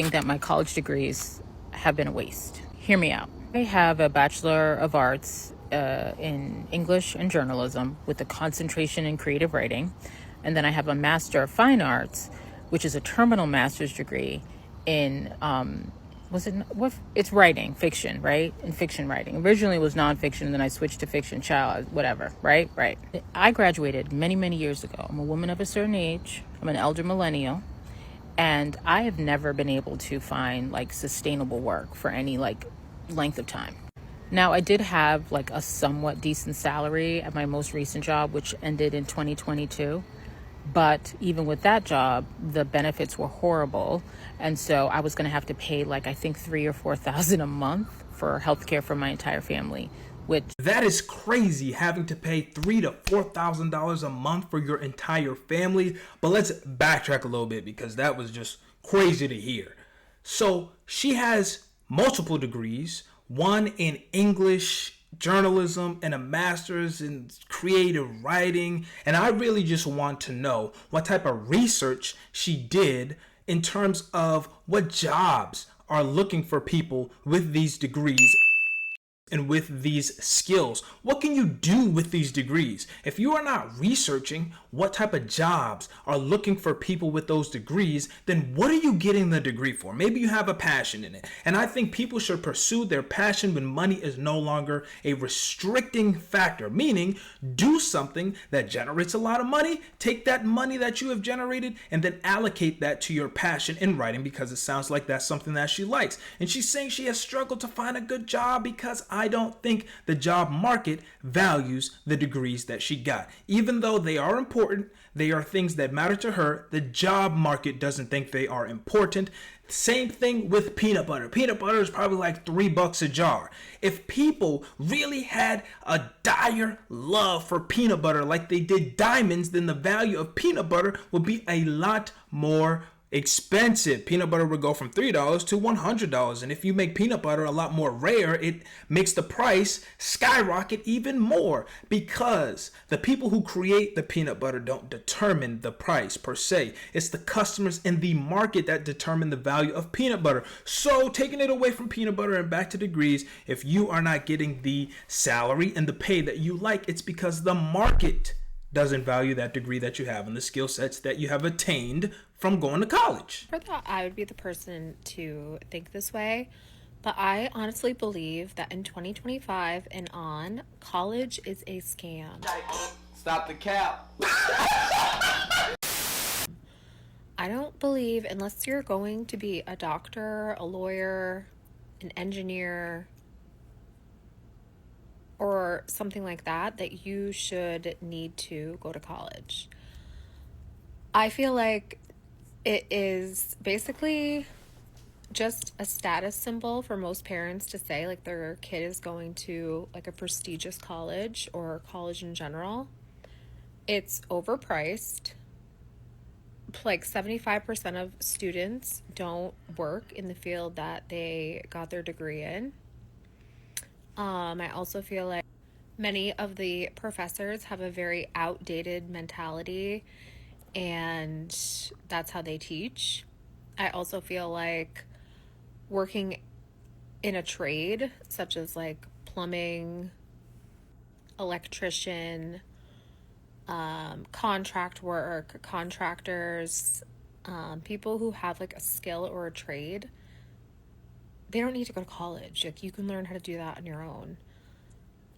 think that my college degrees have been a waste. Hear me out. I have a Bachelor of Arts in English and Journalism with a concentration in creative writing. And then I have a Master of Fine Arts, which is a terminal master's degree in, it's writing, fiction, right? In fiction writing. Originally it was nonfiction, and then I switched to fiction, whatever, right? Right. I graduated many, many years ago. I'm a woman of a certain age. I'm an elder millennial. And I have never been able to find like sustainable work for any like length of time. Now, I did have like a somewhat decent salary at my most recent job, which ended in 2022. But even with that job, the benefits were horrible. And so I was going to have to pay like, I think $3,000 or $4,000 a month for healthcare for my entire family, which that is crazy, having to pay $3,000 to $4,000 a month for your entire family. But let's backtrack a little bit, because that was just crazy to hear. So she has multiple degrees, one in English journalism and a master's in creative writing. And I really just want to know what type of research she did in terms of what jobs are looking for people with these degrees and with these skills. What can you do with these degrees? If you are not researching what type of jobs are looking for people with those degrees, then what are you getting the degree for? Maybe you have a passion in it. And I think people should pursue their passion when money is no longer a restricting factor, meaning do something that generates a lot of money, take that money that you have generated, and then allocate that to your passion in writing, because it sounds like that's something that she likes. And she's saying she has struggled to find a good job because I don't think the job market values the degrees that she got. Even though they are important, they are things that matter to her, the job market doesn't think they are important. Same thing with peanut butter. Peanut butter is probably like $3 a jar. If people really had a dire love for peanut butter like they did diamonds, then the value of peanut butter would be a lot more expensive. Peanut butter would go from $3 to $100. And if you make peanut butter a lot more rare, it makes the price skyrocket even more, because the people who create the peanut butter don't determine the price per se. It's the customers in the market that determine the value of peanut butter. So taking it away from peanut butter and back to degrees, if you are not getting the salary and the pay that you like, it's because the market doesn't value that degree that you have and the skill sets that you have attained from going to college. I thought I would be the person to think this way, but I honestly believe that in 2025 and on, college is a scam. Stop the cap. I don't believe, unless you're going to be a doctor, a lawyer, an engineer, or something like that, that you should need to go to college. I feel like it is basically just a status symbol for most parents to say like their kid is going to like a prestigious college or college in general. It's overpriced. Like 75% of students don't work in the field that they got their degree in. I also feel like many of the professors have a very outdated mentality, and that's how they teach. I also feel like working in a trade, such as like plumbing, electrician, contract work, contractors, people who have like a skill or a trade, they don't need to go to college. Like, you can learn how to do that on your own.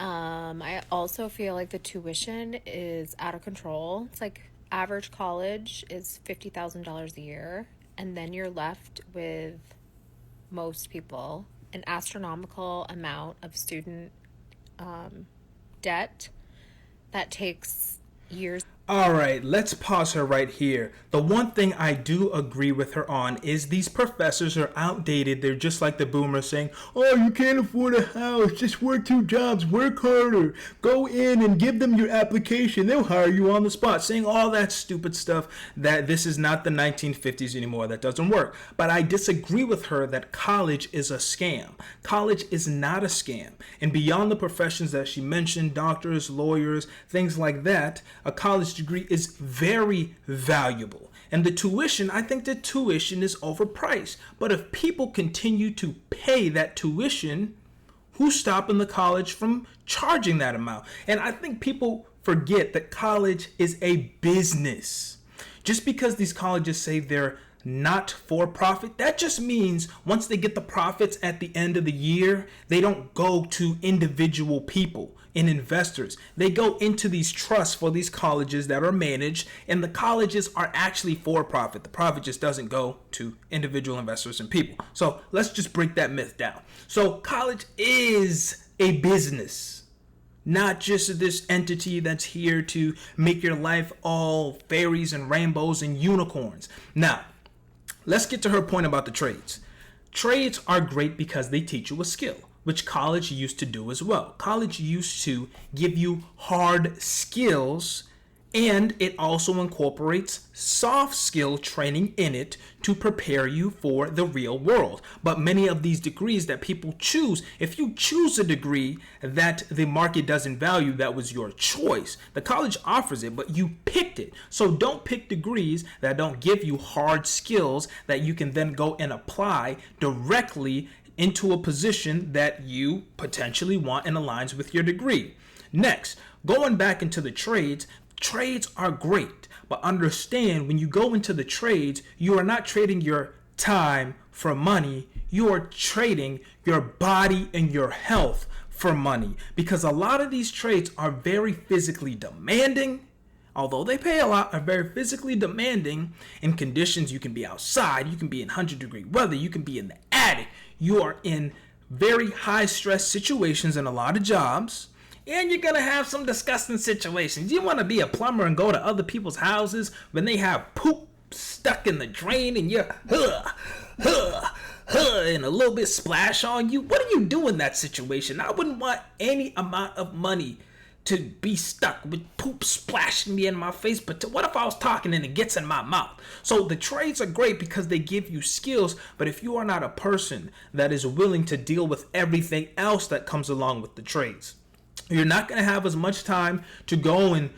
I also feel like the tuition is out of control. It's like average college is $50,000 a year, and then you're left with, most people, an astronomical amount of student debt that takes years. All right, let's pause her right here. The one thing I do agree with her on is these professors are outdated. They're just like the boomers saying, oh, you can't afford a house, just work 2 jobs, work harder, go in and give them your application, they'll hire you on the spot, saying all that stupid stuff that this is not the 1950s anymore. That doesn't work. But I disagree with her that college is a scam. College is not a scam. And beyond the professions that she mentioned, doctors, lawyers, things like that, a college degree is very valuable. And the tuition, I think the tuition is overpriced. But if people continue to pay that tuition, who's stopping the college from charging that amount? And I think people forget that college is a business. Just because these colleges say they're not for profit, that just means once they get the profits at the end of the year, they don't go to individual people and investors. They go into these trusts for these colleges that are managed, and the colleges are actually for profit. The profit just doesn't go to individual investors and people. So let's just break that myth down. So college is a business, not just this entity that's here to make your life all fairies and rainbows and unicorns. Now, let's get to her point about the trades. Trades are great because they teach you a skill, which college used to do as well. College used to give you hard skills, and it also incorporates soft skill training in it to prepare you for the real world. But many of these degrees that people choose, if you choose a degree that the market doesn't value, that was your choice. The college offers it, but you picked it. So don't pick degrees that don't give you hard skills that you can then go and apply directly into a position that you potentially want and aligns with your degree. Next, going back into the trades, trades are great, but understand when you go into the trades, you are not trading your time for money. You are trading your body and your health for money, because a lot of these trades are very physically demanding. Although they pay a lot, are very physically demanding in conditions. You can be outside, you can be in 100-degree weather, you can be in the attic. You are in very high stress situations in a lot of jobs. And you're going to have some disgusting situations. You want to be a plumber and go to other people's houses when they have poop stuck in the drain and you're and a little bit splash on you. What do you do in that situation? I wouldn't want any amount of money to be stuck with poop splashing me in my face. But what if I was talking and it gets in my mouth? So the trades are great because they give you skills. But if you are not a person that is willing to deal with everything else that comes along with the trades, you're not going to have as much time to go and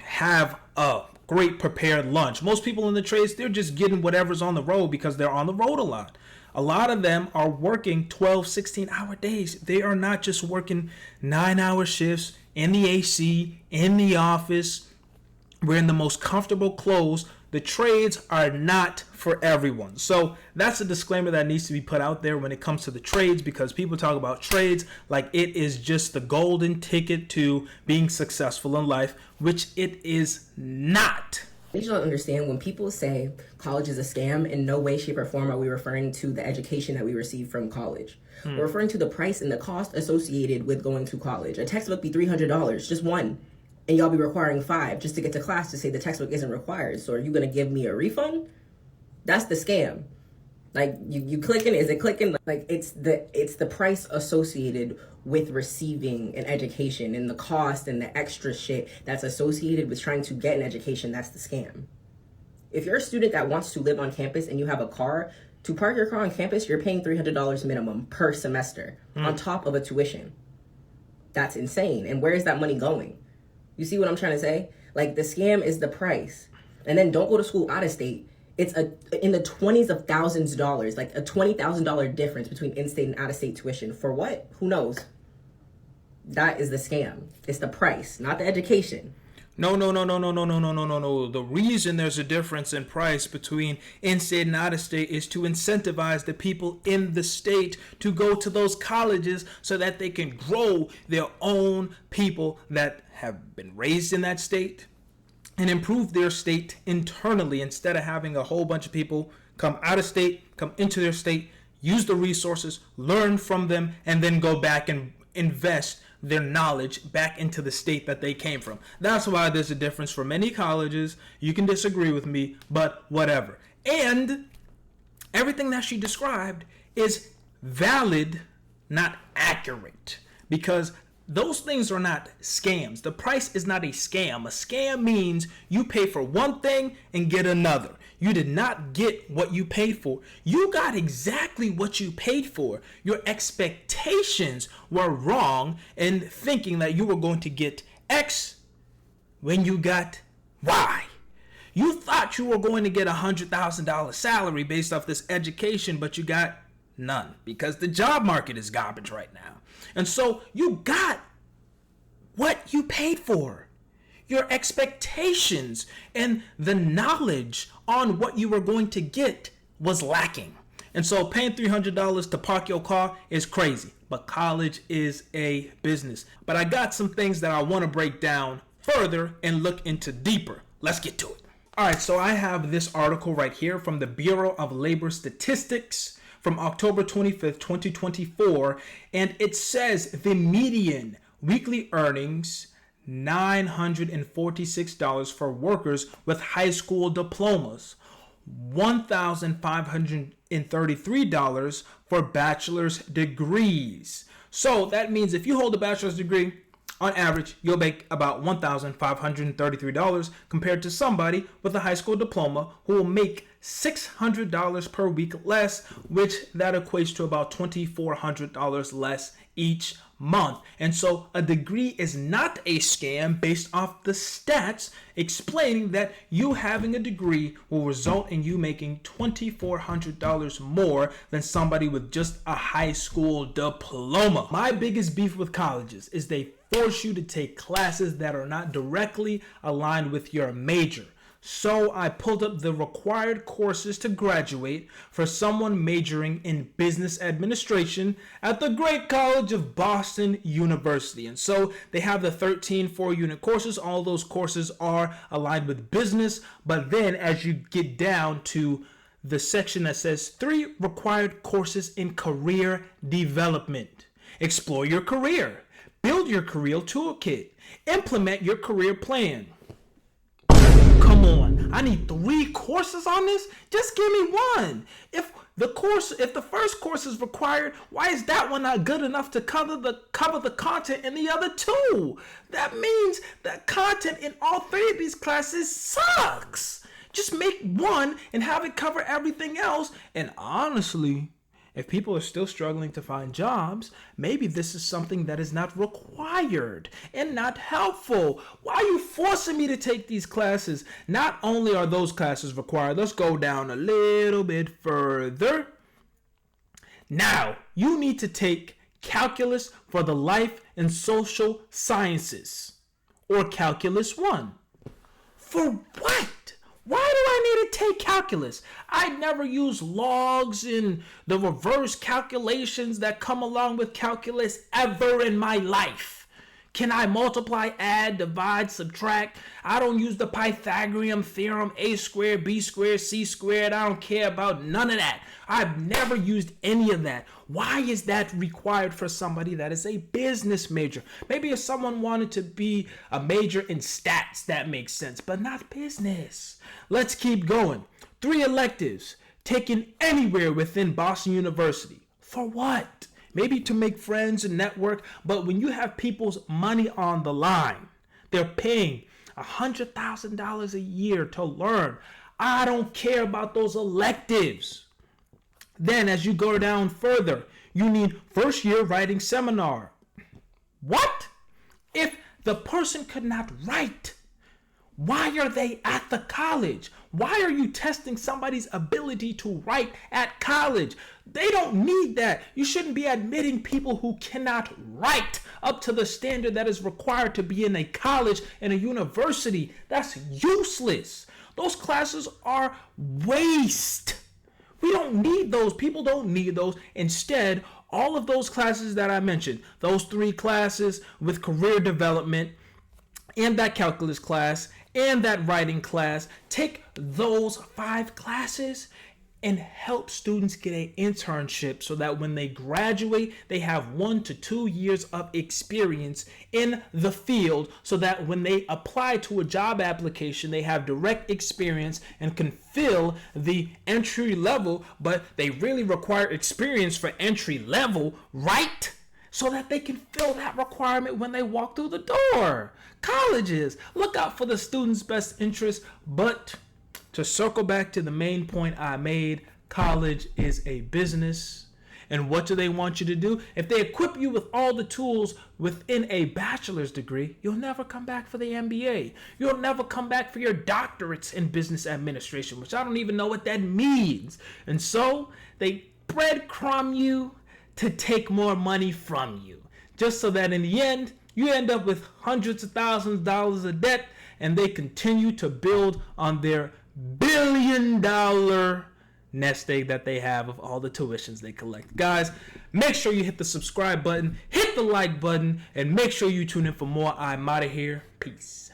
have a great prepared lunch. Most people in the trades, they're just getting whatever's on the road because they're on the road a lot. A lot of them are working 12, 16-hour days. They are not just working 9-hour shifts in the AC, in the office. We're in the most comfortable clothes. The trades are not for everyone. So that's a disclaimer that needs to be put out there when it comes to the trades, because people talk about trades like it is just the golden ticket to being successful in life, which it is not. You don't understand when people say college is a scam, in no way, shape, or form are we referring to the education that we receive from college. We're referring to the price and the cost associated with going to college. A textbook be $300, just one. And y'all be requiring 5 just to get to class to say the textbook isn't required. So are you going to give me a refund? That's the scam. Like, you clicking, is it clicking? Like, it's the price associated with receiving an education and the cost and the extra shit that's associated with trying to get an education. That's the scam. If you're a student that wants to live on campus and you have a car, to park your car on campus, you're paying $300 minimum per semester on top of a tuition. That's insane. And where is that money going? You see what I'm trying to say? Like, the scam is the price. And then don't go to school out of state. It's in the 20s of thousands of dollars, like a $20,000 difference between in-state and out-of-state tuition. For what? Who knows? That is the scam. It's the price, not the education. No. The reason there's a difference in price between in-state and out-of-state is to incentivize the people in the state to go to those colleges so that they can grow their own people that have been raised in that state and improve their state internally, instead of having a whole bunch of people come out of state, come into their state, use the resources, learn from them, and then go back and invest their knowledge back into the state that they came from. That's why there's a difference for many colleges. You can disagree with me, but whatever. And everything that she described is valid, not accurate, because those things are not scams. The price is not a scam. A scam means you pay for one thing and get another. You did not get what you paid for. You got exactly what you paid for. Your expectations were wrong in thinking that you were going to get X when you got Y. You thought you were going to get $100,000 salary based off this education, but you got none because the job market is garbage right now. And so you got what you paid for. Your expectations and the knowledge on what you were going to get was lacking. And so paying $300 to park your car is crazy, but college is a business. But I got some things that I want to break down further and look into deeper. Let's get to it. All right, so I have this article right here from the Bureau of Labor Statistics from October 25th, 2024, and it says the median weekly earnings $946 for workers with high school diplomas, $1,533 for bachelor's degrees. So that means if you hold a bachelor's degree, on average, you'll make about $1,533 compared to somebody with a high school diploma who will make $600 per week less, which that equates to about $2,400 less each month. And so a degree is not a scam based off the stats explaining that you having a degree will result in you making $2,400 more than somebody with just a high school diploma. My biggest beef with colleges is they force you to take classes that are not directly aligned with your major. So I pulled up the required courses to graduate for someone majoring in business administration at the Great College of Boston University. And so they have the 13 4-unit courses. All those courses are aligned with business. But then as you get down to the section that says 3 required courses in career development, explore your career, build your career toolkit, implement your career plan. Come on, I need 3 courses on this? Just give me one. If the first course is required, why is that one not good enough to cover the content in the other 2? That means that content in all 3 of these classes sucks. Just make one and have it cover everything else. And honestly, if people are still struggling to find jobs, maybe this is something that is not required and not helpful. Why are you forcing me to take these classes? Not only are those classes required, let's go down a little bit further. Now, you need to take calculus for the life and social sciences, or calculus 1. For what? Why do I need to take calculus? I never use logs and the reverse calculations that come along with calculus ever in my life. Can I multiply, add, divide, subtract? I don't use the Pythagorean theorem, a squared, b squared, c squared. I don't care about none of that. I've never used any of that. Why is that required for somebody that is a business major? Maybe if someone wanted to be a major in stats, that makes sense, but not business. Let's keep going. 3 electives taken anywhere within Boston University. For what? Maybe to make friends and network, but when you have people's money on the line, they're paying $100,000 a year to learn. I don't care about those electives. Then as you go down further, you need first year writing seminar. What? If the person could not write, why are they at the college? Why are you testing somebody's ability to write at college? They don't need that. You shouldn't be admitting people who cannot write up to the standard that is required to be in a college and a university. That's useless. Those classes are waste. We don't need those. People don't need those. Instead, all of those classes that I mentioned, those 3 classes with career development and that calculus class and that writing class, take those 5 classes and help students get an internship so that when they graduate, they have 1 to 2 years of experience in the field so that when they apply to a job application, they have direct experience and can fill the entry level, but they really require experience for entry level, right? So that they can fill that requirement when they walk through the door. Colleges, look out for the student's best interest, but to circle back to the main point I made, college is a business. And what do they want you to do? If they equip you with all the tools within a bachelor's degree, you'll never come back for the MBA. You'll never come back for your doctorates in business administration, which I don't even know what that means. And so they breadcrumb you to take more money from you, just so that in the end, you end up with hundreds of thousands of dollars of debt, and they continue to build on their billion-dollar nest egg that they have of all the tuitions they collect. Guys, make sure you hit the subscribe button, hit the like button, and make sure you tune in for more. I'm out of here. Peace.